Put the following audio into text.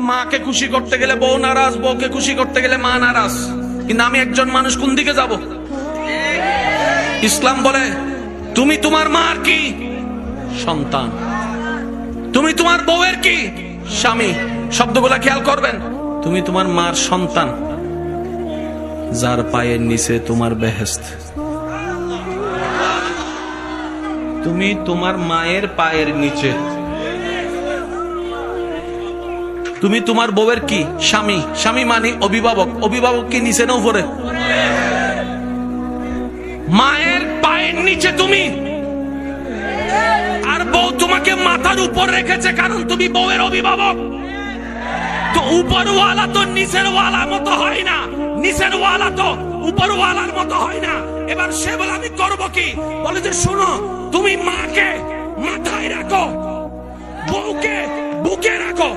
মাকে খুশি করতে গেলে বউ নারাজ, বউকে খুশি করতে গেলে মা নারাজ, কিন্তু আমি একজন মানুষ কোন দিকে যাব? ইসলাম বলে তুমি তোমার মার কি সন্তান, তুমি তোমার বউয়ের কি স্বামী। শব্দগুলা খেয়াল করবেন। তুমি তোমার মার সন্তান, যার পায়ের নিচে তোমার বেহেশত। তুমি তোমার মায়ের পায়ের নিচে। তুমি তোমার বউয়ের কি স্বামী, স্বামী মানে অভিভাবক, অভিভাবক কি নিচে না উপরে? মায়ের পায়ের নিচে তুমি, আর বউ তোমাকে মাথার উপর রেখেছে, কারণ তুমি বউয়ের অভিভাবক। তো উপরওয়ালা তো নিচের ওয়ালা মতো হয় না, নিচের ওয়ালা তো উপরওয়ালার মতো হয় না। এবার সে বলে আমি করবো কি? বলে যে শোনো, তুমি মাকে মাথায় রাখো, বউকে বুকে রাখো,